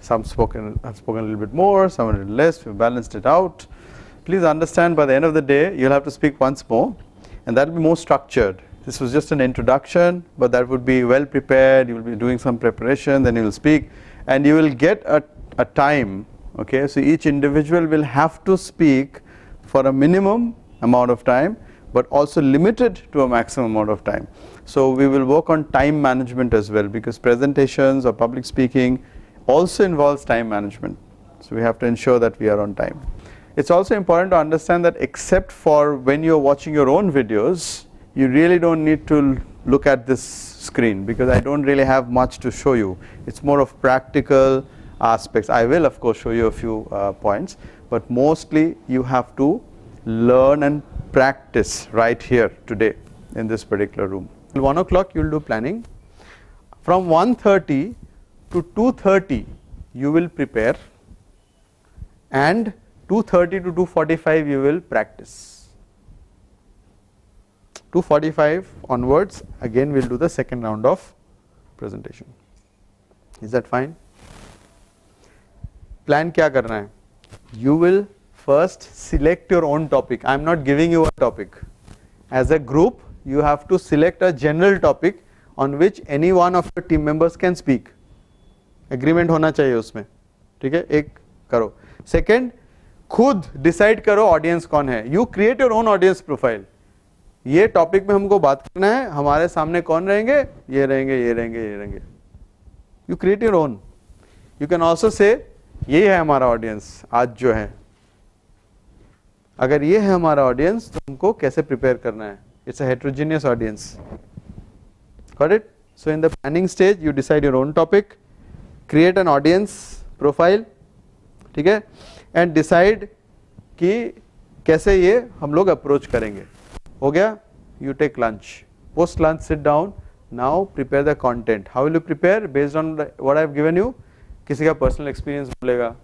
Some have spoken a little bit more, some a little less. We've balanced it out. Please understand, by the end of the day, you'll have to speak once more, and that will be more structured. This was just an introduction, but that would be well prepared. You will be doing some preparation, then you will speak, and you will get a time. Okay, so each individual will have to speak for a minimum amount of time, but also limited to a maximum amount of time. So we will work on time management as well, because presentations or public speaking also involves time management. So we have to ensure that we are on time. It's also important to understand that except for when you're watching your own videos, you really don't need to look at this screen, because I don't really have much to show you. It's more of practical aspects. I will of course show you a few points, but mostly you have to learn and practice right here today in this particular room. Till 1 o'clock you will do planning. From 1:30 to 2:30 you will prepare, and 2:30 to 2:45 you will practice. 2:45 onwards again we will do the second round of presentation. Is that fine? Plan क्या करना है? You will first select your own topic. I am not giving you a topic. As a group you have to select a general topic on which any one of your team members can speak. Agreement होना चाहिए उसमें, ठीक है? एक करो. Second, खुद decide करो audience कौन है. You create your own audience profile. ये टॉपिक में हमको बात करना है, हमारे सामने कौन रहेंगे? ये रहेंगे, ये रहेंगे, ये रहेंगे. You create your own. You can also say ये है हमारा ऑडियंस आज जो है. अगर ये है हमारा ऑडियंस तो हमको कैसे प्रिपेयर करना है? It's a heterogeneous audience. Got it? So in the planning stage you decide your own topic, create an audience profile, ठीक है, and decide कि कैसे ये हम लोग approach करेंगे. हो गया? You take lunch. Post lunch sit down. Now prepare the content. How will you prepare? Based on what I have given you. किसी का पर्सनल एक्सपीरियंस बोलेगा,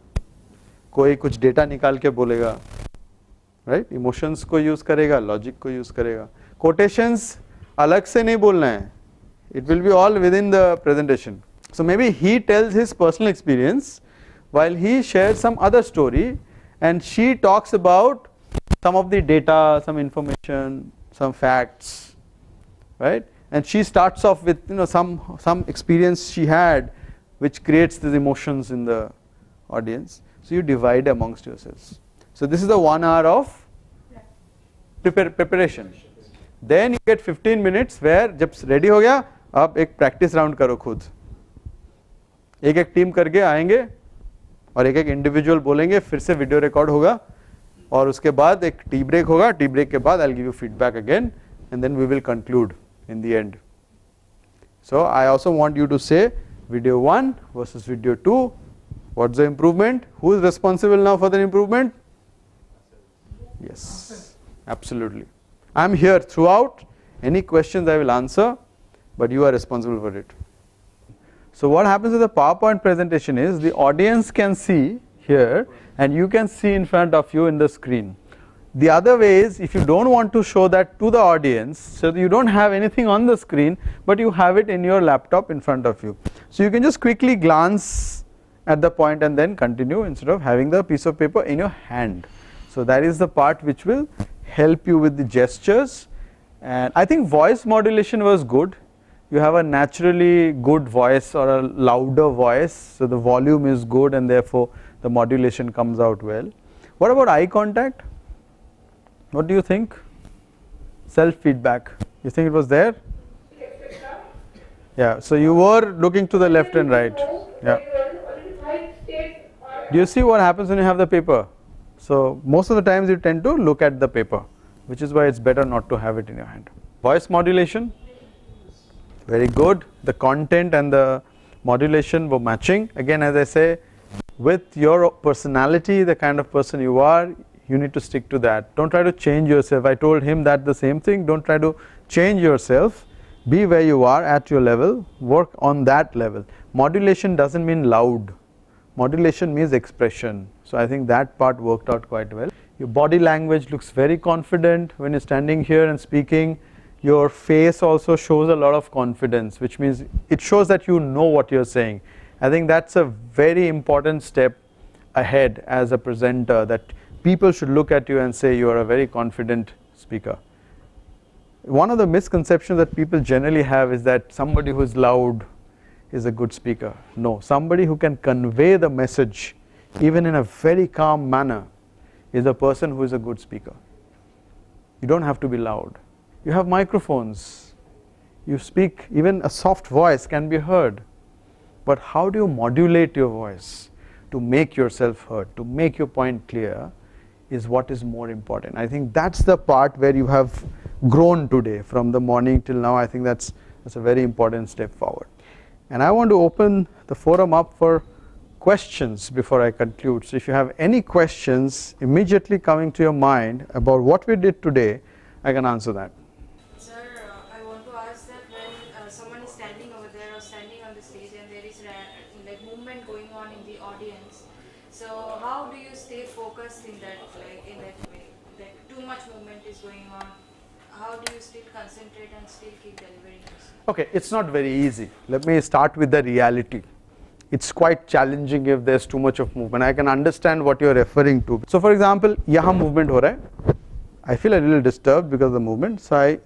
कोई कुछ डेटा निकाल के बोलेगा, राइट? इमोशंस को यूज करेगा, लॉजिक को यूज करेगा. कोटेशंस अलग से नहीं बोलना है. It will be all with in the presentation. So may be he tells his personal experience while he shares some other story, and she talks about some of the data, some information, some facts, right? And she starts off with some experience she had, which creates these emotions in the audience. So you divide amongst yourselves. So this is the 1 hour of preparation. Then you get 15 minutes where जब ready हो गया, आप एक practice round करो खुद. एक एक team करके आएंगे और एक एक इंडिविजुअल बोलेंगे, फिर से वीडियो रिकॉर्ड होगा, और उसके बाद एक टी ब्रेक होगा. टी ब्रेक के बाद I'll give you feedback again, and then we will conclude in the end. So I also want you to say video 1 versus video 2. What's the improvement? Who is responsible now for the improvement? Yes, absolutely. I am here throughout. Any questions I will answer, but you are responsible for it. So what happens with the PowerPoint presentation is the audience can see here and you can see in front of you in the screen. The other way is, if you don't want to show that to the audience, so you don't have anything on the screen, but you have it in your laptop in front of you. So you can just quickly glance at the point and then continue instead of having the piece of paper in your hand. So that is the part which will help you with the gestures. And I think voice modulation was good. You have a naturally good voice or a louder voice, so the volume is good and therefore the modulation comes out well. What about eye contact? What do you think? Self-feedback. You think it was there? Yeah, so you were looking to the left and right. Yeah. Do you see what happens when you have the paper? So most of the times you tend to look at the paper, which is why it's better not to have it in your hand. Voice modulation. Very good. The content and the modulation were matching. Again, as I say, with your personality, the kind of person you are, you need to stick to that. Don't try to change yourself. I told him that the same thing. Don't try to change yourself. Be where you are at your level. Work on that level. Modulation doesn't mean loud. Modulation means expression. So I think that part worked out quite well. Your body language looks very confident when you're standing here and speaking. Your face also shows a lot of confidence, which means it shows that you know what you're saying. I think that's a very important step ahead as a presenter, that people should look at you and say you are a very confident speaker. One of the misconceptions that people generally have is that somebody who is loud is a good speaker. No, somebody who can convey the message even in a very calm manner is a person who is a good speaker. You don't have to be loud. You have microphones. You speak, even a soft voice can be heard. But how do you modulate your voice to make yourself heard, to make your point clear, is what is more important. I think that's the part where you have grown today from the morning till now. I think that's a very important step forward. And I want to open the forum up for questions before I conclude. So if you have any questions immediately coming to your mind about what we did today, I can answer that. Sir, I want to ask that when someone is standing over there or standing on the stage and there is like movement going on in the audience, so how do you stay focused in that way? Like too much movement is going on. How do you still concentrate and still keep delivering this? Okay, it's not very easy. Let me start with the reality. It's quite challenging if there's too much of movement. I can understand what you're referring to. So for example, yahan movement ho raha hai. I feel a little disturbed because of the movement. So I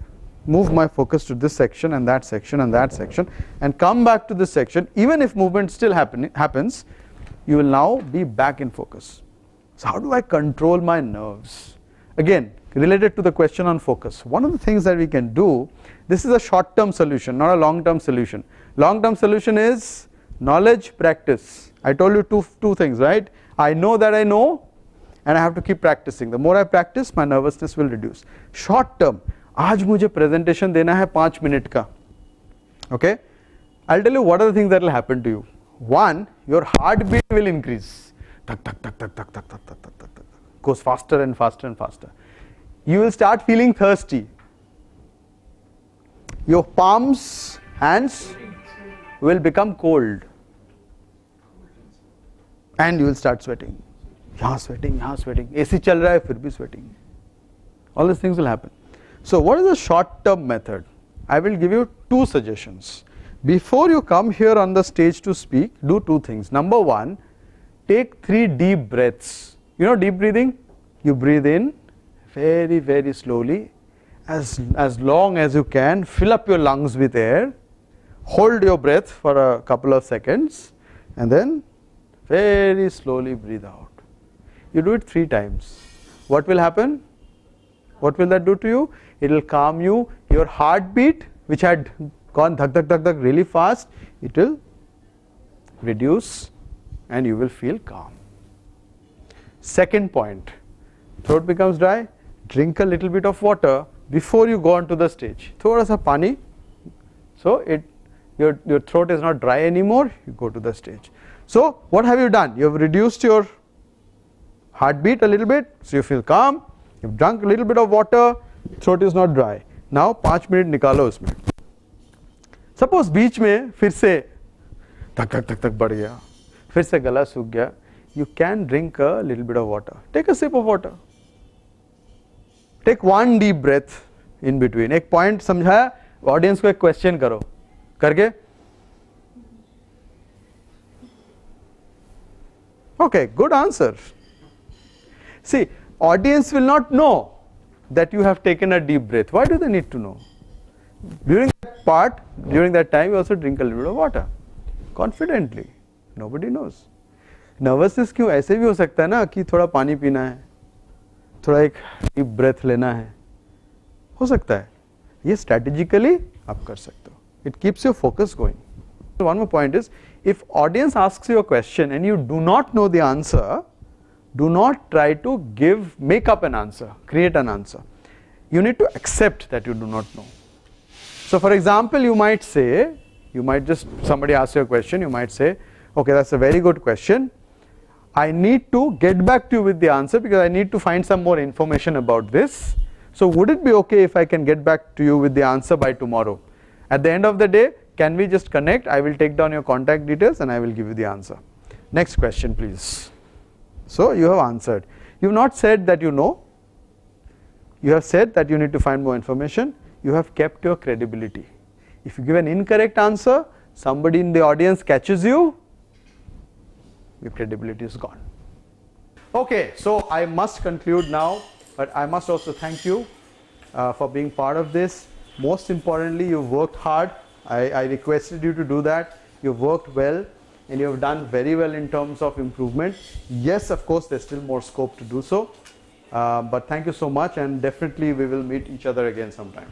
move my focus to this section and that section and that section and come back to this section. Even if movement still happens, you will now be back in focus. So how do I control my nerves? Again, related to the question on focus, one of the things that we can do, this is a short-term solution, not a long-term solution. Long-term solution is knowledge, practice. I told you two things, right? I know that I know, and I have to keep practicing. The more I practice, my nervousness will reduce. Short-term, आज मुझे presentation देना है 5 minute का. Okay? I'll tell you what are the things that will happen to you. One, your heartbeat will increase. Tak, tak, tak, tak, tak, tak, tak, tak, tak, tak, tak. Goes faster and faster and faster. You will start feeling thirsty. Your palms, hands will become cold. And you will start sweating. Yahan sweating, yahan sweating. AC chal raha hai, fir bhi sweating. All these things will happen. So what is the short-term method? I will give you 2 suggestions. Before you come here on the stage to speak, do 2 things. Number 1, take 3 deep breaths. You know deep breathing? You breathe in very, very slowly, as long as you can. Fill up your lungs with air. Hold your breath for a couple of seconds and then very slowly breathe out. You do it 3 times. What will happen? What will that do to you? It will calm you. Your heartbeat, which had gone dhak dhak dhak dhak really fast, it will reduce and you will feel calm. Second point, throat becomes dry, drink a little bit of water before you go onto the stage. Thoda sa pani, so your throat is not dry anymore, you go to the stage. So what have you done? You have reduced your heartbeat a little bit, so you feel calm. You've drunk a little bit of water, throat is not dry. Now 5 minute निकालो उसमें. Suppose बीच में फिर से धक धक धक धक बढ़ गया, फिर से गला सूख गया. You can drink a little bit of water. Take a sip of water. Take 1 deep breath in between. एक point समझाया, audience को एक question करो. करके? Okay, good answer. See, audience will not know that you have taken a deep breath. Why do they need to know? During that part, during that time, you also drink a little bit of water. Confidently. Nobody knows. Nervousness क्यों? ऐसे भी हो सकता है ना कि थोड़ा पानी पीना है, थोड़ा एक deep breath लेना है. हो सकता है. ये strategically आप कर सकते हो. It keeps your focus going. One more point is, if audience asks you a question and you do not know the answer, do not try to make up an answer, create an answer. You need to accept that you do not know. So for example, somebody asks you a question, you might say, okay, that's a very good question. I need to get back to you with the answer because I need to find some more information about this. So would it be okay if I can get back to you with the answer by tomorrow? At the end of the day, can we just connect? I will take down your contact details and I will give you the answer. Next question, please. So you have answered. You have not said that you know. You have said that you need to find more information. You have kept your credibility. If you give an incorrect answer, somebody in the audience catches you, your credibility is gone. Okay, so I must conclude now, but I must also thank you for being part of this. Most importantly, you worked hard. I requested you to do that. You worked well, and you have done very well in terms of improvement. Yes, of course, there's still more scope to do so. But thank you so much, and definitely we will meet each other again sometime.